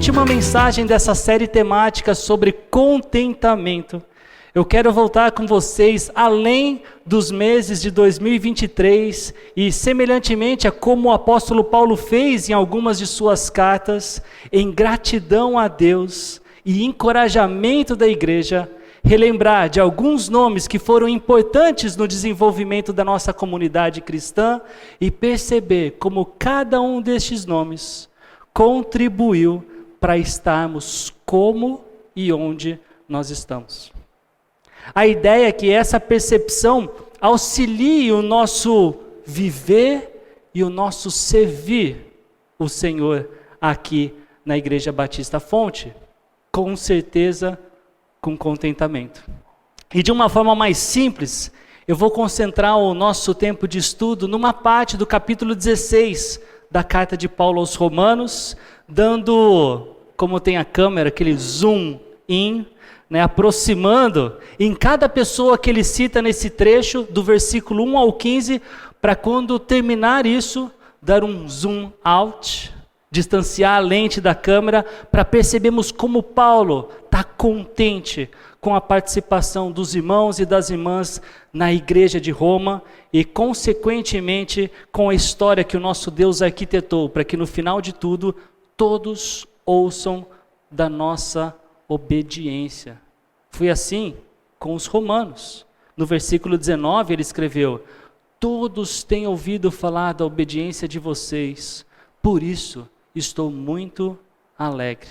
última mensagem dessa série temática sobre contentamento. Eu quero voltar com vocês além dos meses de 2023 e semelhantemente a como o apóstolo Paulo fez em algumas de suas cartas, em gratidão a Deus e encorajamento da igreja, relembrar de alguns nomes que foram importantes no desenvolvimento da nossa comunidade cristã e perceber como cada um destes nomes contribuiu para estarmos como e onde nós estamos. A ideia é que essa percepção auxilie o nosso viver e o nosso servir o Senhor aqui na Igreja Batista Fonte, com certeza com contentamento. E de uma forma mais simples, eu vou concentrar o nosso tempo de estudo numa parte do capítulo 16 da carta de Paulo aos Romanos, dando, como tem a câmera, aquele zoom in, aproximando em cada pessoa que ele cita nesse trecho, do versículo 1 ao 15, para quando terminar isso, dar um zoom out, distanciar a lente da câmera, para percebermos como Paulo está contente com a participação dos irmãos e das irmãs na igreja de Roma e, consequentemente, com a história que o nosso Deus arquitetou, para que no final de tudo, todos ouçam da nossa obediência. Foi assim com os romanos. No versículo 19 ele escreveu: todos têm ouvido falar da obediência de vocês, por isso estou muito alegre.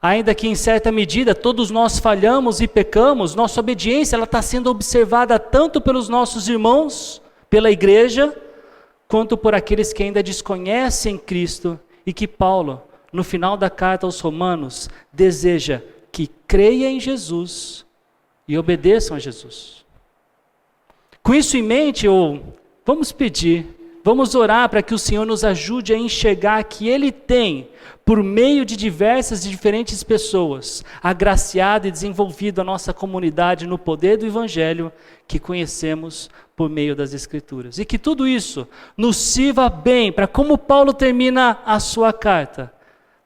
Ainda que em certa medida todos nós falhamos e pecamos, nossa obediência está sendo observada tanto pelos nossos irmãos, pela igreja, quanto por aqueles que ainda desconhecem Cristo e que Paulo, no final da carta aos Romanos, deseja que creia em Jesus e obedeçam a Jesus. Com isso em mente, vamos pedir, vamos orar para que o Senhor nos ajude a enxergar que Ele tem, por meio de diversas e diferentes pessoas, agraciado e desenvolvido a nossa comunidade no poder do Evangelho que conhecemos por meio das Escrituras. E que tudo isso nos sirva bem para, como Paulo termina a sua carta,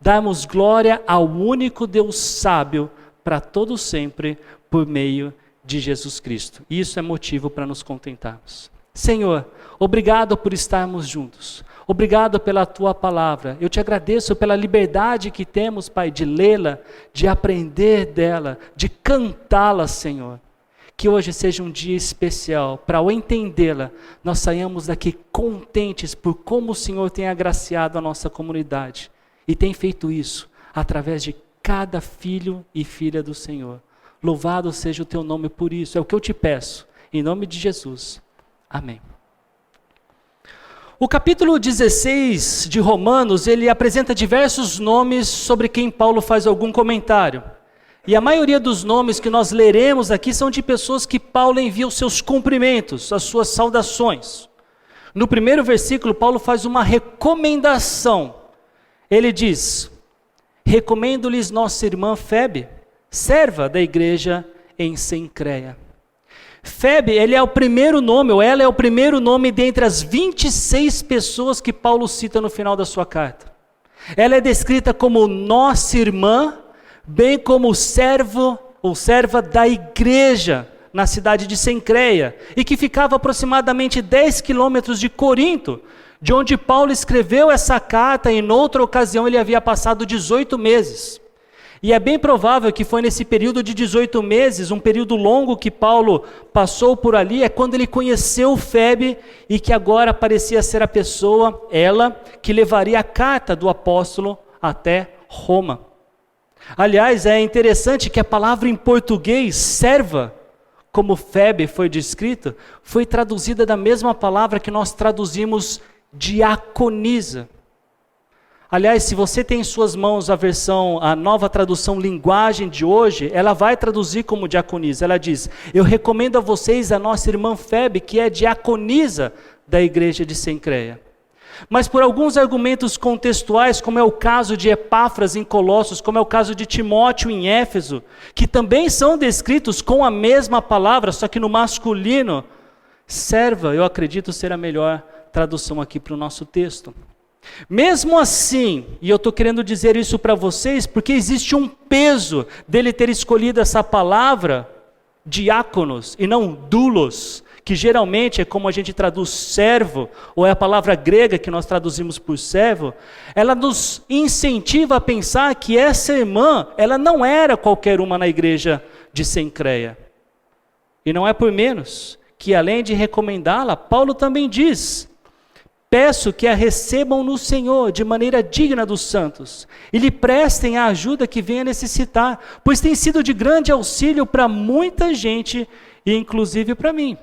darmos glória ao único Deus sábio para todo sempre, por meio de Jesus Cristo. E isso é motivo para nos contentarmos. Senhor, obrigado por estarmos juntos. Obrigado pela Tua palavra. Eu te agradeço pela liberdade que temos, Pai, de lê-la, de aprender dela, de cantá-la, Senhor. Que hoje seja um dia especial, para ao entendê-la, nós saiamos daqui contentes por como o Senhor tem agraciado a nossa comunidade. E tem feito isso através de cada filho e filha do Senhor. Louvado seja o Teu nome por isso. É o que eu te peço. Em nome de Jesus. Amém. O capítulo 16 de Romanos, ele apresenta diversos nomes sobre quem Paulo faz algum comentário. E a maioria dos nomes que nós leremos aqui são de pessoas que Paulo envia os seus cumprimentos, as suas saudações. No primeiro versículo, Paulo faz uma recomendação. Ele diz: recomendo-lhes nossa irmã Febe, serva da igreja em Cencreia. Febe, ele é o primeiro nome, ou ela é o primeiro nome dentre as 26 pessoas que Paulo cita no final da sua carta. Ela é descrita como nossa irmã, bem como servo ou serva da igreja na cidade de Cencreia, e que ficava aproximadamente 10 quilômetros de Corinto, de onde Paulo escreveu essa carta, e em outra ocasião ele havia passado 18 meses. E é bem provável que foi nesse período de 18 meses, um período longo que Paulo passou por ali, é quando ele conheceu Febe, e que agora parecia ser a pessoa, ela, que levaria a carta do apóstolo até Roma. Aliás, é interessante que a palavra em português, serva, como Febe foi descrita, foi traduzida da mesma palavra que nós traduzimos diaconisa. Aliás, se você tem em suas mãos a nova tradução linguagem de hoje, ela vai traduzir como diaconisa. Ela diz: eu recomendo a vocês a nossa irmã Febe, que é diaconisa da igreja de Cencreia. Mas por alguns argumentos contextuais, como é o caso de Epáfras em Colossos, como é o caso de Timóteo em Éfeso, que também são descritos com a mesma palavra, só que no masculino, serva, eu acredito ser a melhor tradução aqui para o nosso texto. Mesmo assim, e eu estou querendo dizer isso para vocês, porque existe um peso dele ter escolhido essa palavra, diáconos, e não doulos, que geralmente é como a gente traduz servo, ou é a palavra grega que nós traduzimos por servo, ela nos incentiva a pensar que essa irmã, ela não era qualquer uma na igreja de Cencreia. E não é por menos que, além de recomendá-la, Paulo também diz: peço que a recebam no Senhor de maneira digna dos santos, e lhe prestem a ajuda que venha necessitar, pois tem sido de grande auxílio para muita gente, e inclusive para mim.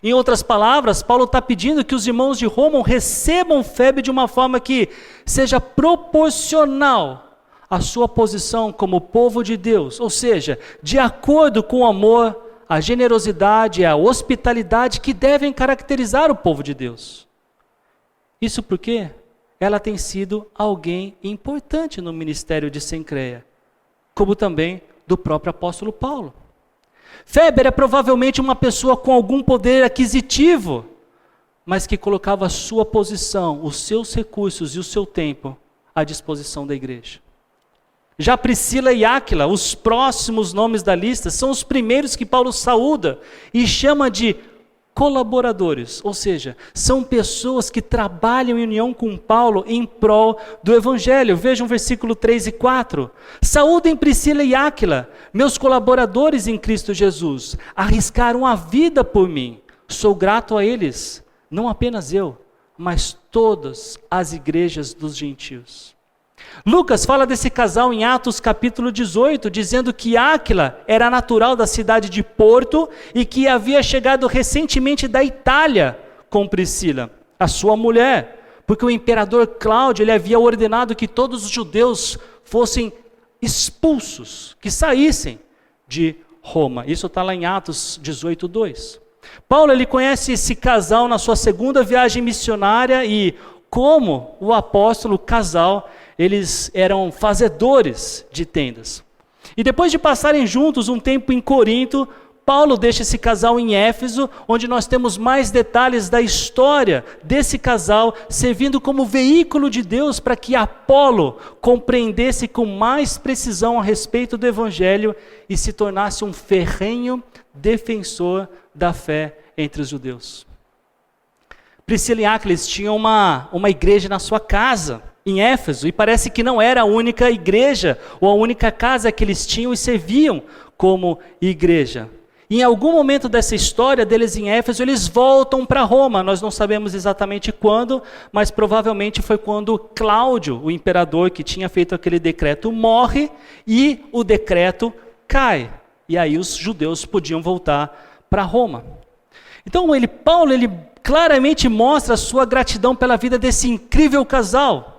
Em outras palavras, Paulo está pedindo que os irmãos de Roma recebam Febe de uma forma que seja proporcional à sua posição como povo de Deus, ou seja, de acordo com o amor, a generosidade, a hospitalidade que devem caracterizar o povo de Deus. Isso porque ela tem sido alguém importante no ministério de Cencreia, como também do próprio apóstolo Paulo. Febe era provavelmente uma pessoa com algum poder aquisitivo, mas que colocava a sua posição, os seus recursos e o seu tempo à disposição da igreja. Já Priscila e Áquila, os próximos nomes da lista, são os primeiros que Paulo saúda e chama de colaboradores, ou seja, são pessoas que trabalham em união com Paulo em prol do Evangelho. Vejam o versículo 3 e 4. Saúdem Priscila e Áquila, meus colaboradores em Cristo Jesus, arriscaram a vida por mim. Sou grato a eles, não apenas eu, mas todas as igrejas dos gentios. Lucas fala desse casal em Atos capítulo 18, dizendo que Áquila era natural da cidade de Porto e que havia chegado recentemente da Itália com Priscila, a sua mulher, porque o imperador Cláudio ele havia ordenado que todos os judeus fossem expulsos, que saíssem de Roma. Isso está lá em Atos 18, 2. Paulo ele conhece esse casal na sua segunda viagem missionária e, como o apóstolo, o casal, eles eram fazedores de tendas. E depois de passarem juntos um tempo em Corinto, Paulo deixa esse casal em Éfeso, onde nós temos mais detalhes da história desse casal, servindo como veículo de Deus para que Apolo compreendesse com mais precisão a respeito do Evangelho e se tornasse um ferrenho defensor da fé entre os judeus. Priscila e Áquila tinham uma igreja na sua casa, em Éfeso, e parece que não era a única igreja ou a única casa que eles tinham e serviam como igreja. E em algum momento dessa história deles em Éfeso, eles voltam para Roma. Nós não sabemos exatamente quando, mas provavelmente foi quando Cláudio, o imperador que tinha feito aquele decreto, morre e o decreto cai. E aí os judeus podiam voltar para Roma. Então Paulo claramente mostra a sua gratidão pela vida desse incrível casal.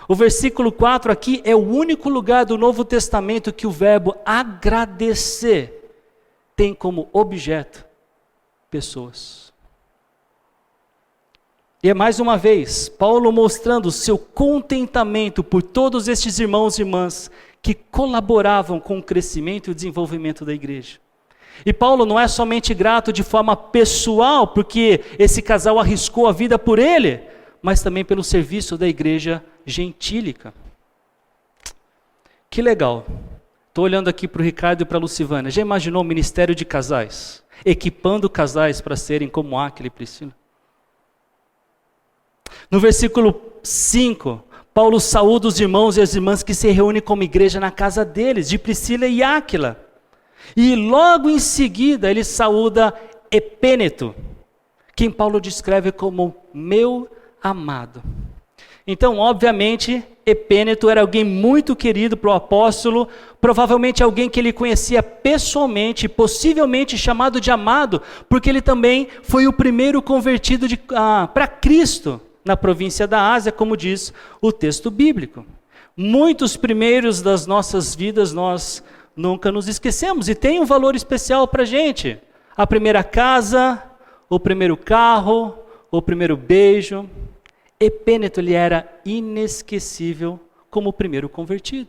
O versículo 4 aqui é o único lugar do Novo Testamento que o verbo agradecer tem como objeto pessoas. E é mais uma vez, Paulo mostrando o seu contentamento por todos estes irmãos e irmãs que colaboravam com o crescimento e o desenvolvimento da igreja. E Paulo não é somente grato de forma pessoal, porque esse casal arriscou a vida por ele, mas também pelo serviço da igreja gentílica. Que legal. Estou olhando aqui para o Ricardo e para a Lucivânia. Já imaginou o ministério de casais? Equipando casais para serem como Áquila e Priscila? No versículo 5, Paulo saúda os irmãos e as irmãs que se reúnem como igreja na casa deles, de Priscila e Áquila. E logo em seguida ele saúda Epêneto, quem Paulo descreve como meu amado. Então, obviamente, Epêneto era alguém muito querido para o apóstolo, provavelmente alguém que ele conhecia pessoalmente, possivelmente chamado de amado, porque ele também foi o primeiro convertido para Cristo na província da Ásia, como diz o texto bíblico. Muitos primeiros das nossas vidas nós nunca nos esquecemos e tem um valor especial para a gente. A primeira casa, o primeiro carro, o primeiro beijo. Epêneto, ele era inesquecível como o primeiro convertido.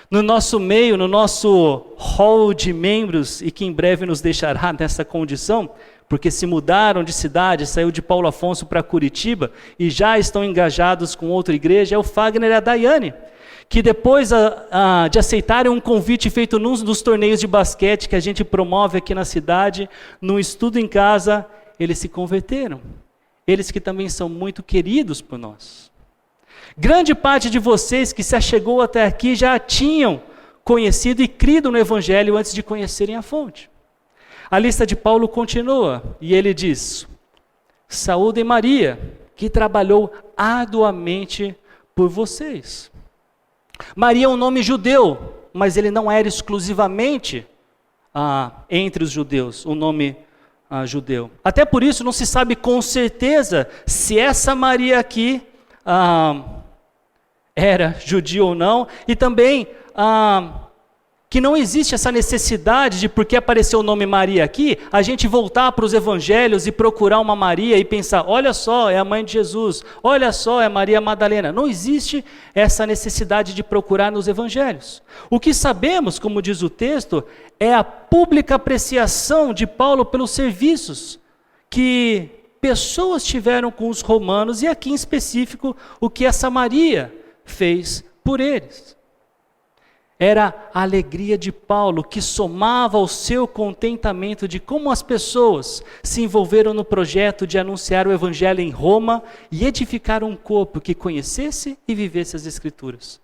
No nosso meio, no nosso hall de membros, e que em breve nos deixará nessa condição, porque se mudaram de cidade, saiu de Paulo Afonso para Curitiba e já estão engajados com outra igreja, é o Fagner e a Daiane, que depois de aceitarem um convite feito num dos torneios de basquete que a gente promove aqui na cidade, num estudo em casa, eles se converteram. Eles que também são muito queridos por nós. Grande parte de vocês que se achegou até aqui já tinham conhecido e crido no Evangelho antes de conhecerem a fonte. A lista de Paulo continua, e ele diz: saúdem Maria, que trabalhou arduamente por vocês. Maria é um nome judeu, mas ele não era exclusivamente entre os judeus, um nome judeu. Até por isso não se sabe com certeza se essa Maria aqui era judia ou não, e também que não existe essa necessidade de, porque apareceu o nome Maria aqui, a gente voltar para os evangelhos e procurar uma Maria e pensar, olha só, é a mãe de Jesus, olha só, é Maria Madalena. Não existe essa necessidade de procurar nos evangelhos. O que sabemos, como diz o texto, é a pública apreciação de Paulo pelos serviços que pessoas tiveram com os romanos, e aqui em específico, o que essa Maria fez por eles. Era a alegria de Paulo que somava ao seu contentamento de como as pessoas se envolveram no projeto de anunciar o Evangelho em Roma e edificar um corpo que conhecesse e vivesse as Escrituras.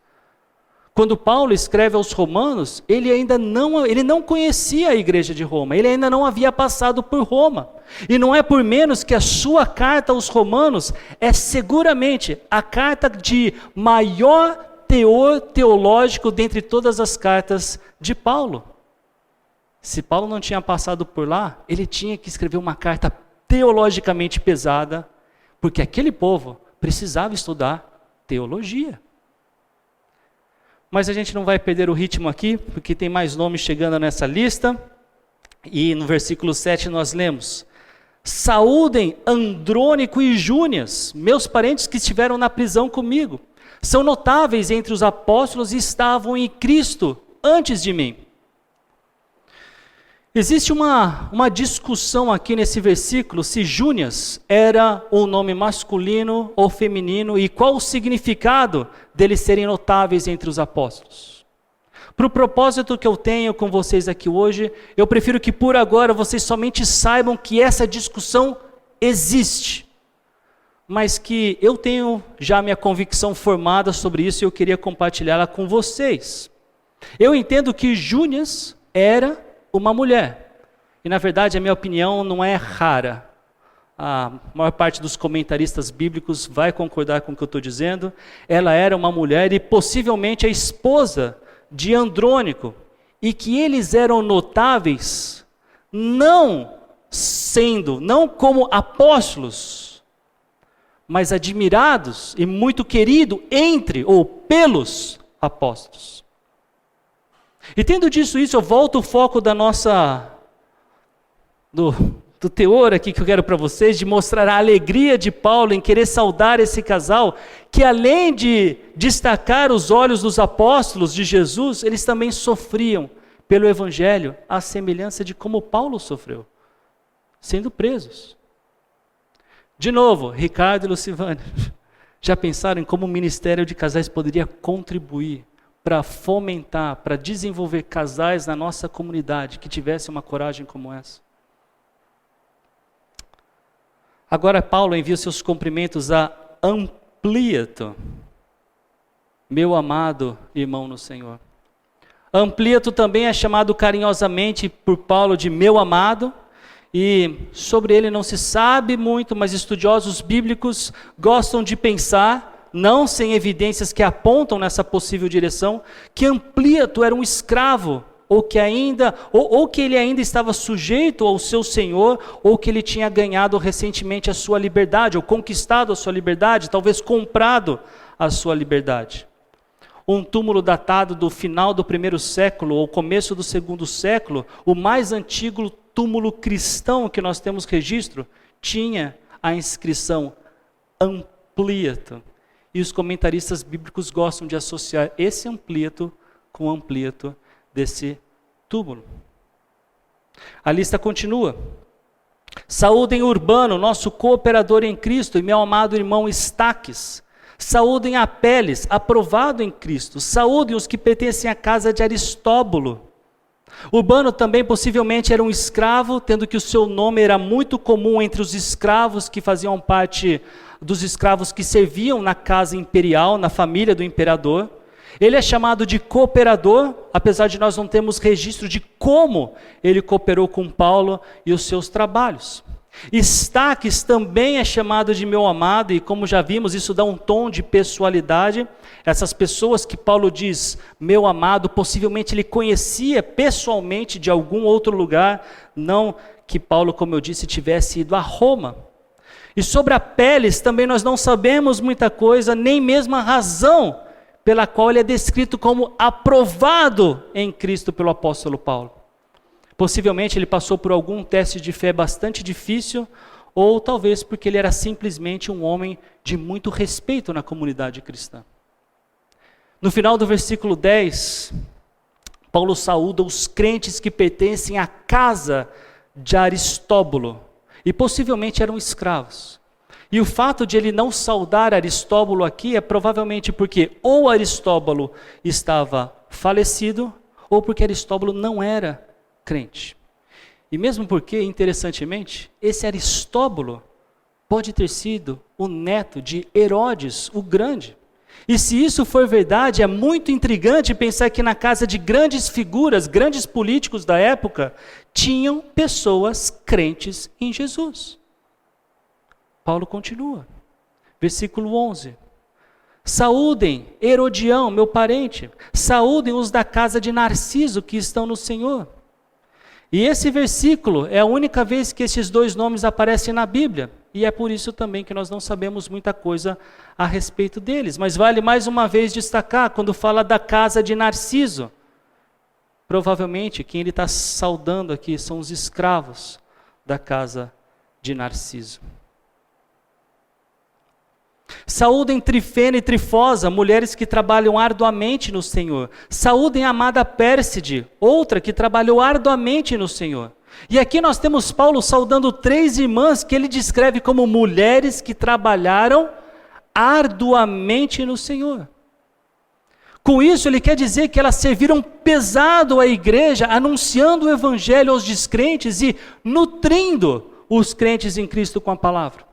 Quando Paulo escreve aos Romanos, ele não conhecia a igreja de Roma, ele ainda não havia passado por Roma. E não é por menos que a sua carta aos Romanos é seguramente a carta de maior teor teológico dentre todas as cartas de Paulo. Se Paulo não tinha passado por lá, ele tinha que escrever uma carta teologicamente pesada, porque aquele povo precisava estudar teologia. Mas a gente não vai perder o ritmo aqui, porque tem mais nomes chegando nessa lista. E no versículo 7 nós lemos: saúdem Andrônico e Júnias, meus parentes que estiveram na prisão comigo. São notáveis entre os apóstolos e estavam em Cristo antes de mim. Existe uma discussão aqui nesse versículo se Júnias era um nome masculino ou feminino e qual o significado deles serem notáveis entre os apóstolos. Para o propósito que eu tenho com vocês aqui hoje, eu prefiro que por agora vocês somente saibam que essa discussão existe, mas que eu tenho já minha convicção formada sobre isso e eu queria compartilhá-la com vocês. Eu entendo que Júnias era uma mulher, e na verdade a minha opinião não é rara. A maior parte dos comentaristas bíblicos vai concordar com o que eu estou dizendo. Ela era uma mulher e possivelmente a esposa de Andrônico, e que eles eram notáveis não como apóstolos, mas admirados e muito querido entre ou pelos apóstolos. E tendo dito isso, eu volto o foco do teor aqui que eu quero para vocês, de mostrar a alegria de Paulo em querer saudar esse casal, que além de destacar os olhos dos apóstolos de Jesus, eles também sofriam pelo Evangelho, à semelhança de como Paulo sofreu, sendo presos. De novo, Ricardo e Lucivânia, já pensaram em como o Ministério de Casais poderia contribuir para fomentar, para desenvolver casais na nossa comunidade que tivessem uma coragem como essa? Agora Paulo envia seus cumprimentos a Amplíato, meu amado irmão no Senhor. Amplíato também é chamado carinhosamente por Paulo de meu amado, e sobre ele não se sabe muito, mas estudiosos bíblicos gostam de pensar, não sem evidências que apontam nessa possível direção, que Amplíato era um escravo, ou que ele ainda estava sujeito ao seu senhor, ou que ele tinha ganhado recentemente a sua liberdade, ou conquistado a sua liberdade, talvez comprado a sua liberdade. Um túmulo datado do final do 1º século, ou começo do 2º século, o mais antigo túmulo cristão que nós temos registro, tinha a inscrição Amplíato. E os comentaristas bíblicos gostam de associar esse Amplíato com o Amplíato desse túmulo. A lista continua. Saúdem Urbano, nosso cooperador em Cristo, e meu amado irmão Estaques. Saúdem Apeles, aprovado em Cristo. Saúdem os que pertencem à casa de Aristóbulo. Urbano também possivelmente era um escravo, tendo que o seu nome era muito comum entre os escravos que faziam parte dos escravos que serviam na casa imperial, na família do imperador. Ele é chamado de cooperador, apesar de nós não termos registro de como ele cooperou com Paulo e os seus trabalhos. Estaques também é chamado de meu amado, e como já vimos, isso dá um tom de pessoalidade. Essas pessoas que Paulo diz, meu amado, possivelmente ele conhecia pessoalmente de algum outro lugar, não que Paulo, como eu disse, tivesse ido a Roma. E sobre Apeles também nós não sabemos muita coisa, nem mesmo a razão pela qual ele é descrito como aprovado em Cristo pelo apóstolo Paulo. Possivelmente ele passou por algum teste de fé bastante difícil, ou talvez porque ele era simplesmente um homem de muito respeito na comunidade cristã. No final do versículo 10, Paulo saúda os crentes que pertencem à casa de Aristóbulo, e possivelmente eram escravos. E o fato de ele não saudar Aristóbulo aqui é provavelmente porque ou Aristóbulo estava falecido, ou porque Aristóbulo não era crente. E mesmo porque, interessantemente, esse Aristóbulo pode ter sido o neto de Herodes o Grande. E se isso for verdade, é muito intrigante pensar que na casa de grandes figuras, grandes políticos da época, tinham pessoas crentes em Jesus. Paulo continua, versículo 11. Saúdem Herodião, meu parente, saúdem os da casa de Narciso que estão no Senhor. E esse versículo é a única vez que esses dois nomes aparecem na Bíblia, e é por isso também que nós não sabemos muita coisa a respeito deles. Mas vale mais uma vez destacar, quando fala da casa de Narciso, provavelmente quem ele está saudando aqui são os escravos da casa de Narciso. Saúdem Trifena e Trifosa, mulheres que trabalham arduamente no Senhor. Saúdem a amada Pérside, outra que trabalhou arduamente no Senhor. E aqui nós temos Paulo saudando 3 irmãs que ele descreve como mulheres que trabalharam arduamente no Senhor. Com isso ele quer dizer que elas serviram pesado à igreja, anunciando o evangelho aos descrentes e nutrindo os crentes em Cristo com a palavra.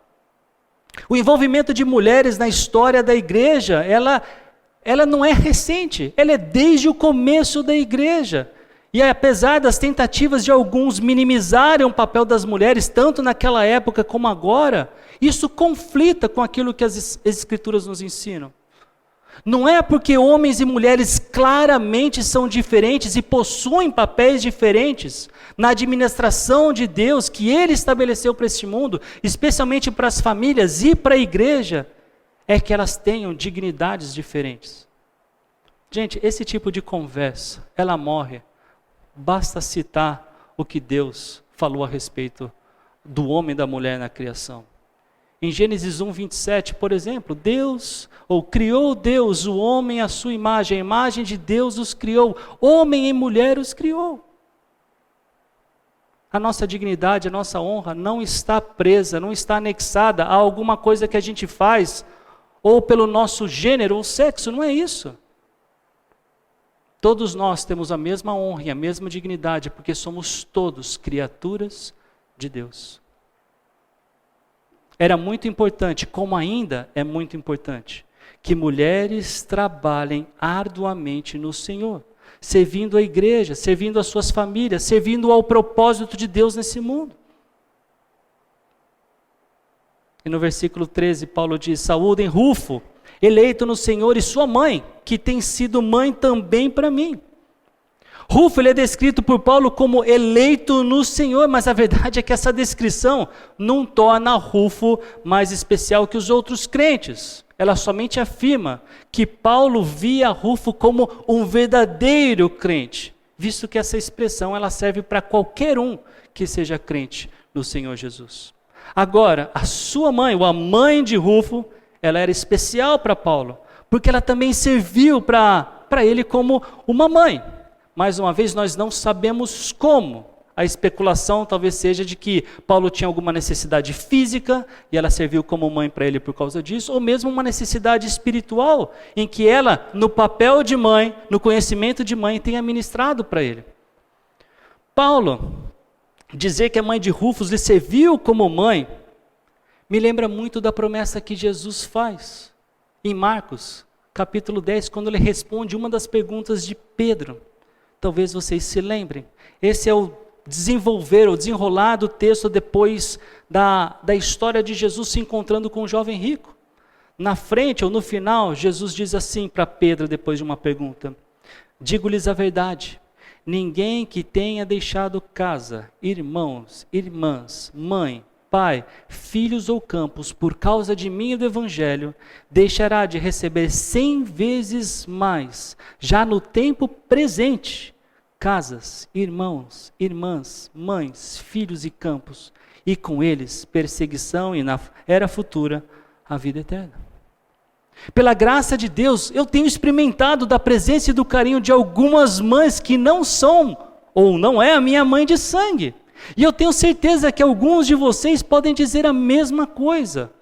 O envolvimento de mulheres na história da igreja, ela não é recente, ela é desde o começo da igreja. E apesar das tentativas de alguns minimizarem o papel das mulheres, tanto naquela época como agora, isso conflita com aquilo que as Escrituras nos ensinam. Não é porque homens e mulheres claramente são diferentes e possuem papéis diferentes na administração de Deus que Ele estabeleceu para este mundo, especialmente para as famílias e para a igreja, é que elas tenham dignidades diferentes. Gente, esse tipo de conversa, ela morre. Basta citar o que Deus falou a respeito do homem e da mulher na criação. Em Gênesis 1, 27, por exemplo, criou Deus o homem à sua imagem, a imagem de Deus os criou, homem e mulher os criou. A nossa dignidade, a nossa honra não está presa, não está anexada a alguma coisa que a gente faz, ou pelo nosso gênero ou sexo, não é isso. Todos nós temos a mesma honra e a mesma dignidade, porque somos todos criaturas de Deus. Era muito importante, como ainda é muito importante, que mulheres trabalhem arduamente no Senhor, servindo a igreja, servindo as suas famílias, servindo ao propósito de Deus nesse mundo. E no versículo 13, Paulo diz, saúdem Rufo, eleito no Senhor, e sua mãe, que tem sido mãe também para mim. Rufo, ele é descrito por Paulo como eleito no Senhor, mas a verdade é que essa descrição não torna Rufo mais especial que os outros crentes. Ela somente afirma que Paulo via Rufo como um verdadeiro crente, visto que essa expressão ela serve para qualquer um que seja crente no Senhor Jesus. Agora, a sua mãe, ou a mãe de Rufo, ela era especial para Paulo, porque ela também serviu para ele como uma mãe. Mais uma vez, nós não sabemos como. A especulação talvez seja de que Paulo tinha alguma necessidade física e ela serviu como mãe para ele por causa disso, ou mesmo uma necessidade espiritual, em que ela, no papel de mãe, no conhecimento de mãe, tenha ministrado para ele. Paulo, dizer que a mãe de Rufus lhe serviu como mãe, me lembra muito da promessa que Jesus faz em Marcos, capítulo 10, quando ele responde uma das perguntas de Pedro. Talvez vocês se lembrem. Esse é o desenrolar do texto depois da história de Jesus se encontrando com o jovem rico. Na frente ou no final, Jesus diz assim para Pedro, depois de uma pergunta: digo-lhes a verdade, ninguém que tenha deixado casa, irmãos, irmãs, mãe, pai, filhos ou campos, por causa de mim e do Evangelho, deixará de receber 100 vezes mais, já no tempo presente, casas, irmãos, irmãs, mães, filhos e campos, e com eles perseguição e na era futura a vida eterna. Pela graça de Deus, eu tenho experimentado da presença e do carinho de algumas mães que não são ou não é a minha mãe de sangue. E eu tenho certeza que alguns de vocês podem dizer a mesma coisa.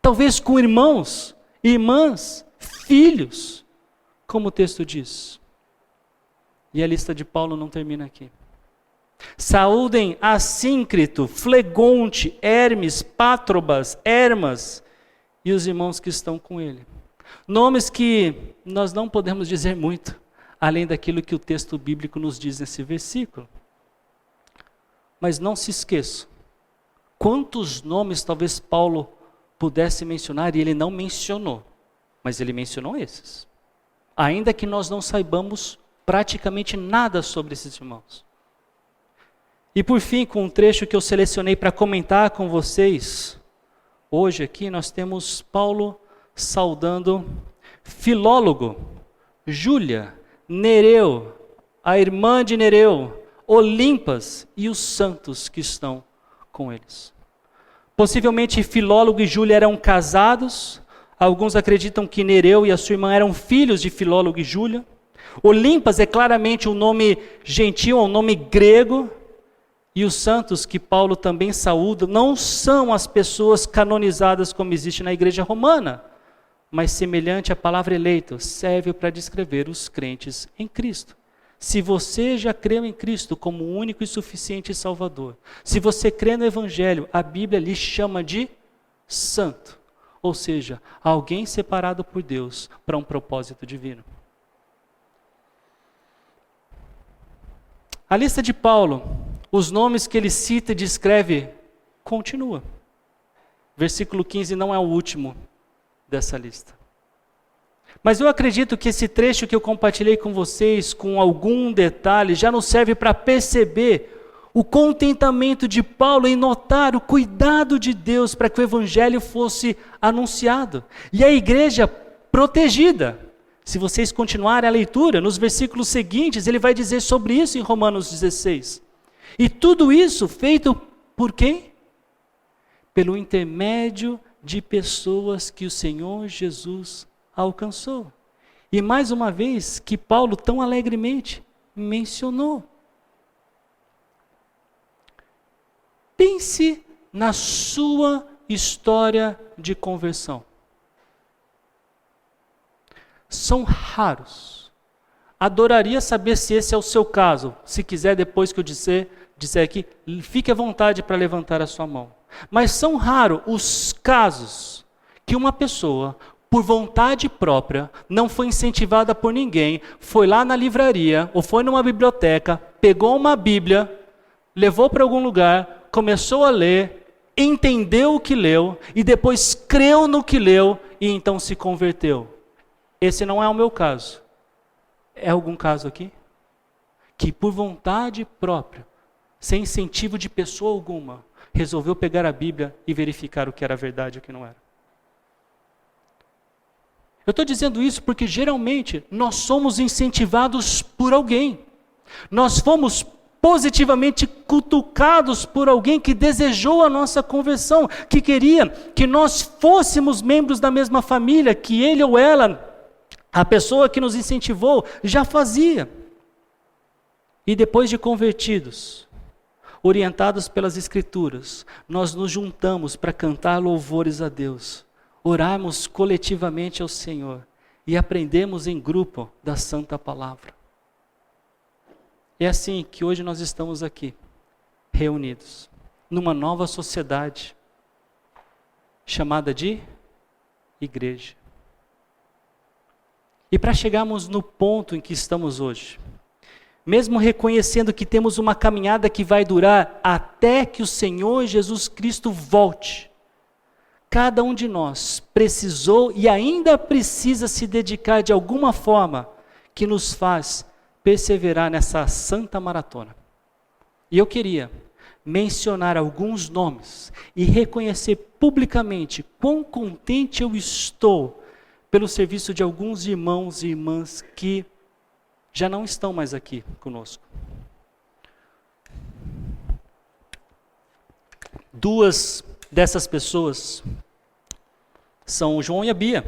Talvez com irmãos, irmãs, filhos, como o texto diz. E a lista de Paulo não termina aqui. Saúdem Assíncrito, Flegonte, Hermes, Pátrobas, Hermas e os irmãos que estão com ele. Nomes que nós não podemos dizer muito, além daquilo que o texto bíblico nos diz nesse versículo. Mas não se esqueçam, quantos nomes talvez Paulo pudesse mencionar e ele não mencionou, mas ele mencionou esses. Ainda que nós não saibamos praticamente nada sobre esses irmãos. E por fim, com um trecho que eu selecionei para comentar com vocês, hoje aqui nós temos Paulo saudando Filólogo, Júlia, Nereu, a irmã de Nereu, Olimpas e os santos que estão com eles. Possivelmente Filólogo e Júlia eram casados, alguns acreditam que Nereu e a sua irmã eram filhos de Filólogo e Júlia. Olimpas é claramente um nome gentil, um nome grego, e os santos que Paulo também saúda não são as pessoas canonizadas como existe na igreja romana, mas semelhante à palavra eleito, serve para descrever os crentes em Cristo. Se você já creu em Cristo como o único e suficiente Salvador, se você crê no Evangelho, a Bíblia lhe chama de santo, ou seja, alguém separado por Deus para um propósito divino. A lista de Paulo, os nomes que ele cita e descreve, continua. Versículo 15 não é o último dessa lista. Mas eu acredito que esse trecho que eu compartilhei com vocês, com algum detalhe, já nos serve para perceber o contentamento de Paulo em notar o cuidado de Deus para que o Evangelho fosse anunciado. E a igreja protegida. Se vocês continuarem a leitura, nos versículos seguintes, ele vai dizer sobre isso em Romanos 16. E tudo isso feito por quem? Pelo intermédio de pessoas que o Senhor Jesus alcançou. E mais uma vez, que Paulo tão alegremente mencionou. Pense na sua história de conversão. São raros. Adoraria saber se esse é o seu caso. Se quiser, depois que eu disser aqui, fique à vontade para levantar a sua mão. Mas são raros os casos que uma pessoa, por vontade própria, não foi incentivada por ninguém, foi lá na livraria ou foi numa biblioteca, pegou uma Bíblia, levou para algum lugar, começou a ler, entendeu o que leu e depois creu no que leu e então se converteu. Esse não é o meu caso. É algum caso aqui? Que por vontade própria, sem incentivo de pessoa alguma, resolveu pegar a Bíblia e verificar o que era verdade e o que não era. Eu estou dizendo isso porque geralmente nós somos incentivados por alguém. Nós fomos positivamente cutucados por alguém que desejou a nossa conversão, que queria que nós fôssemos membros da mesma família, que ele ou ela, a pessoa que nos incentivou, já fazia. E depois de convertidos, orientados pelas Escrituras, nós nos juntamos para cantar louvores a Deus, orarmos coletivamente ao Senhor e aprendemos em grupo da Santa Palavra. É assim que hoje nós estamos aqui, reunidos, numa nova sociedade, chamada de igreja. E para chegarmos no ponto em que estamos hoje, mesmo reconhecendo que temos uma caminhada que vai durar até que o Senhor Jesus Cristo volte, cada um de nós precisou e ainda precisa se dedicar de alguma forma que nos faz perseverar nessa santa maratona. E eu queria mencionar alguns nomes e reconhecer publicamente quão contente eu estou pelo serviço de alguns irmãos e irmãs que já não estão mais aqui conosco. Duas dessas pessoas são o João e a Bia.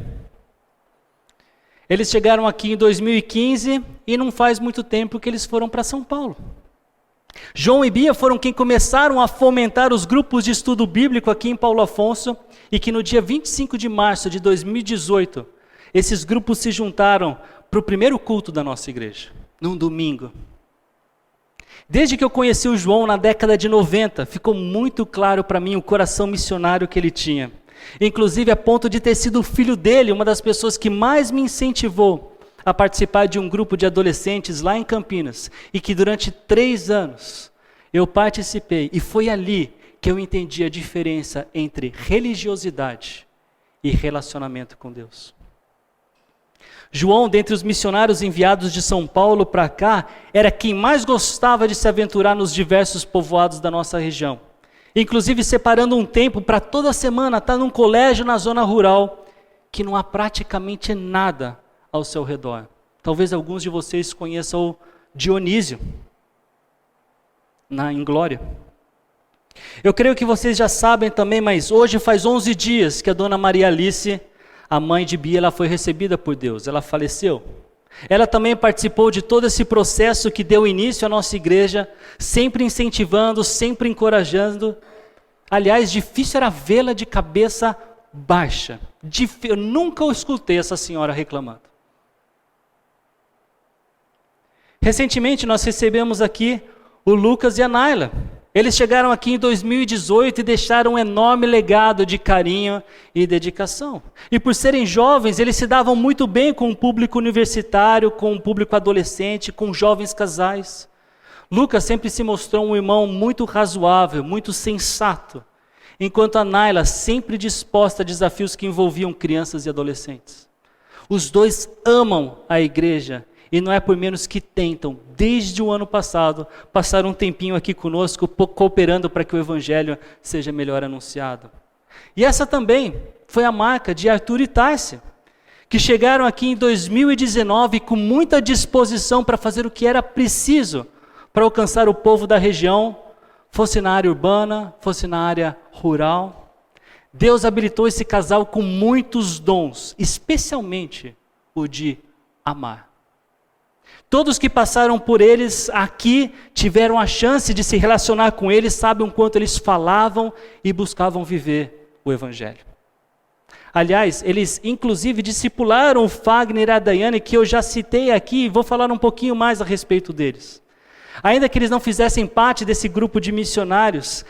Eles chegaram aqui em 2015 e não faz muito tempo que eles foram para São Paulo. João e Bia foram quem começaram a fomentar os grupos de estudo bíblico aqui em Paulo Afonso e que no dia 25 de março de 2018, esses grupos se juntaram para o primeiro culto da nossa igreja, num domingo. Desde que eu conheci o João na década de 90, ficou muito claro para mim o coração missionário que ele tinha. Inclusive a ponto de ter sido o filho dele, uma das pessoas que mais me incentivou a participar de um grupo de adolescentes lá em Campinas, e que durante 3 anos eu participei, e foi ali que eu entendi a diferença entre religiosidade e relacionamento com Deus. João, dentre os missionários enviados de São Paulo para cá, era quem mais gostava de se aventurar nos diversos povoados da nossa região. Inclusive separando um tempo para toda semana estar num colégio na zona rural, que não há praticamente nada ao seu redor. Talvez alguns de vocês conheçam o Dionísio, em Glória. Eu creio que vocês já sabem também, mas hoje faz 11 dias que a dona Maria Alice, a mãe de Bia, ela foi recebida por Deus, ela faleceu. Ela também participou de todo esse processo que deu início à nossa igreja, sempre incentivando, sempre encorajando. Aliás, difícil era vê-la de cabeça baixa. Eu nunca escutei essa senhora reclamando. Recentemente nós recebemos aqui o Lucas e a Naila. Eles chegaram aqui em 2018 e deixaram um enorme legado de carinho e dedicação. E por serem jovens, eles se davam muito bem com o público universitário, com o público adolescente, com jovens casais. Lucas sempre se mostrou um irmão muito razoável, muito sensato, enquanto a Naila sempre disposta a desafios que envolviam crianças e adolescentes. Os dois amam a igreja e não é por menos que tentam, desde o ano passado, passar um tempinho aqui conosco, cooperando para que o evangelho seja melhor anunciado. E essa também foi a marca de Arthur e Tárcia, que chegaram aqui em 2019 com muita disposição para fazer o que era preciso para alcançar o povo da região, fosse na área urbana, fosse na área rural. Deus habilitou esse casal com muitos dons, especialmente o de amar. Todos que passaram por eles aqui tiveram a chance de se relacionar com eles, sabem o quanto eles falavam e buscavam viver o evangelho. Aliás, eles inclusive discipularam o Fagner e a Daiane, que eu já citei aqui, e vou falar um pouquinho mais a respeito deles. Ainda que eles não fizessem parte desse grupo de missionários,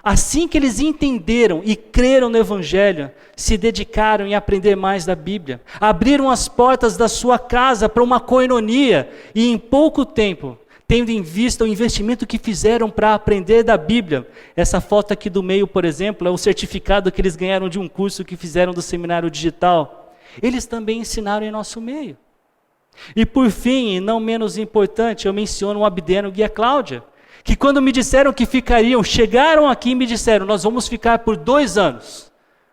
assim que eles entenderam e creram no evangelho, se dedicaram em aprender mais da Bíblia. Abriram as portas da sua casa para uma coinonia e em pouco tempo, tendo em vista o investimento que fizeram para aprender da Bíblia. Essa foto aqui do meio, por exemplo, é o certificado que eles ganharam de um curso que fizeram do seminário digital. Eles também ensinaram em nosso meio. E por fim, e não menos importante, eu menciono o Abdeno e a Cláudia, que quando me disseram que ficariam, chegaram aqui e me disseram, nós vamos ficar por 2 anos.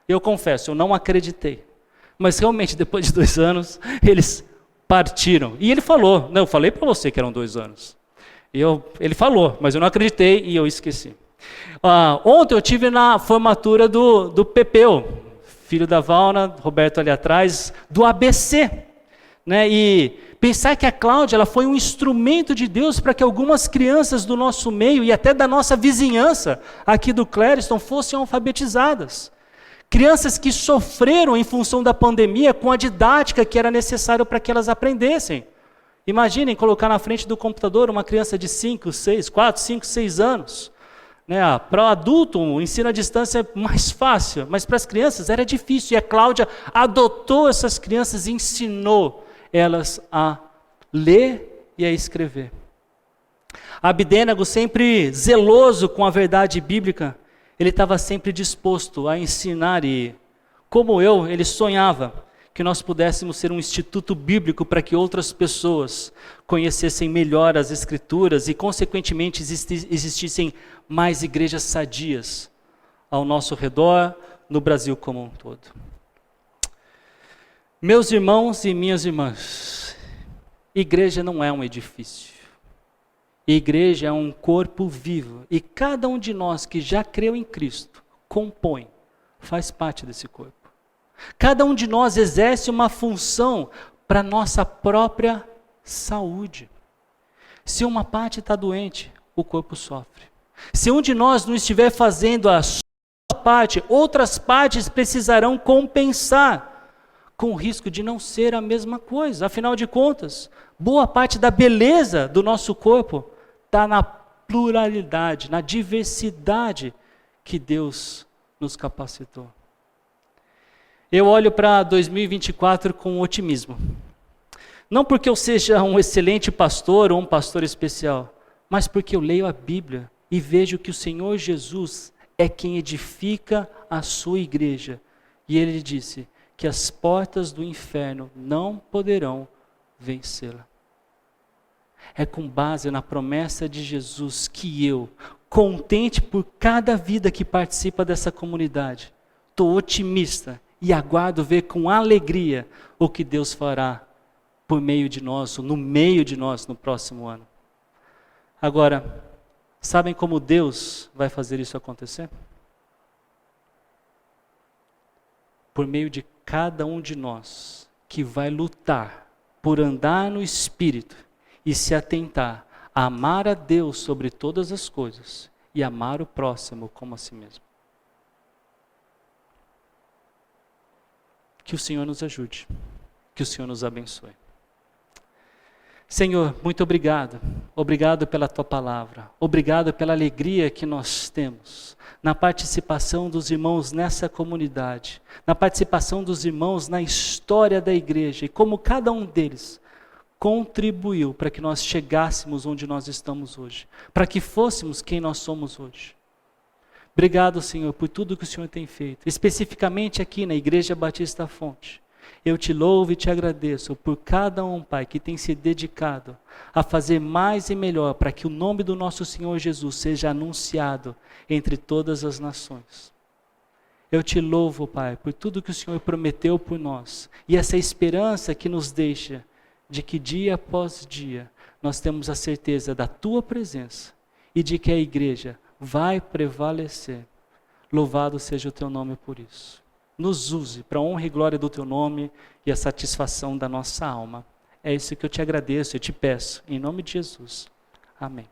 Eu confesso, eu não acreditei. Mas realmente, depois de 2 anos, eles partiram. E ele falou, não, eu falei para você que eram 2 anos. Ele falou, mas eu não acreditei e eu esqueci. Ontem eu tive na formatura do Pepeu, filho da Valna, Roberto ali atrás, do ABC. né? E pensar que a Cláudia ela foi um instrumento de Deus para que algumas crianças do nosso meio e até da nossa vizinhança aqui do Clériston fossem alfabetizadas. Crianças que sofreram em função da pandemia com a didática que era necessário para que elas aprendessem. Imaginem colocar na frente do computador uma criança de 4, 5, 6 anos. Né? Para o adulto, o ensino à distância é mais fácil, mas para as crianças era difícil. E a Cláudia adotou essas crianças e ensinou elas a ler e a escrever. Abdênago, sempre zeloso com a verdade bíblica, ele estava sempre disposto a ensinar e, como eu, ele sonhava que nós pudéssemos ser um instituto bíblico para que outras pessoas conhecessem melhor as Escrituras e, consequentemente, existissem mais igrejas sadias ao nosso redor, no Brasil como um todo. Meus irmãos e minhas irmãs, igreja não é um edifício. Igreja é um corpo vivo e cada um de nós que já creu em Cristo, compõe, faz parte desse corpo. Cada um de nós exerce uma função para a nossa própria saúde. Se uma parte está doente, o corpo sofre. Se um de nós não estiver fazendo a sua parte, outras partes precisarão compensar, com o risco de não ser a mesma coisa. Afinal de contas, boa parte da beleza do nosso corpo está na pluralidade, na diversidade que Deus nos capacitou. Eu olho para 2024 com otimismo. Não porque eu seja um excelente pastor ou um pastor especial, mas porque eu leio a Bíblia e vejo que o Senhor Jesus é quem edifica a sua igreja. E Ele disse que as portas do inferno não poderão vencê-la. É com base na promessa de Jesus que eu, contente por cada vida que participa dessa comunidade, estou otimista e aguardo ver com alegria o que Deus fará por meio de nós, ou no meio de nós no próximo ano. Agora, sabem como Deus vai fazer isso acontecer? Por meio de cada um de nós que vai lutar por andar no Espírito e se atentar a amar a Deus sobre todas as coisas e amar o próximo como a si mesmo. Que o Senhor nos ajude, que o Senhor nos abençoe. Senhor, muito obrigado. Obrigado pela Tua palavra. Obrigado pela alegria que nós temos na participação dos irmãos nessa comunidade, na participação dos irmãos na história da igreja e como cada um deles contribuiu para que nós chegássemos onde nós estamos hoje, para que fôssemos quem nós somos hoje. Obrigado, Senhor, por tudo que o Senhor tem feito, especificamente aqui na Igreja Batista Fonte. Eu te louvo e te agradeço por cada um, Pai, que tem se dedicado a fazer mais e melhor para que o nome do nosso Senhor Jesus seja anunciado entre todas as nações. Eu te louvo, Pai, por tudo que o Senhor prometeu por nós e essa esperança que nos deixa de que dia após dia nós temos a certeza da Tua presença e de que a igreja vai prevalecer. Louvado seja o Teu nome por isso. Nos use para a honra e glória do Teu nome e a satisfação da nossa alma. É isso que eu te agradeço e te peço, em nome de Jesus. Amém.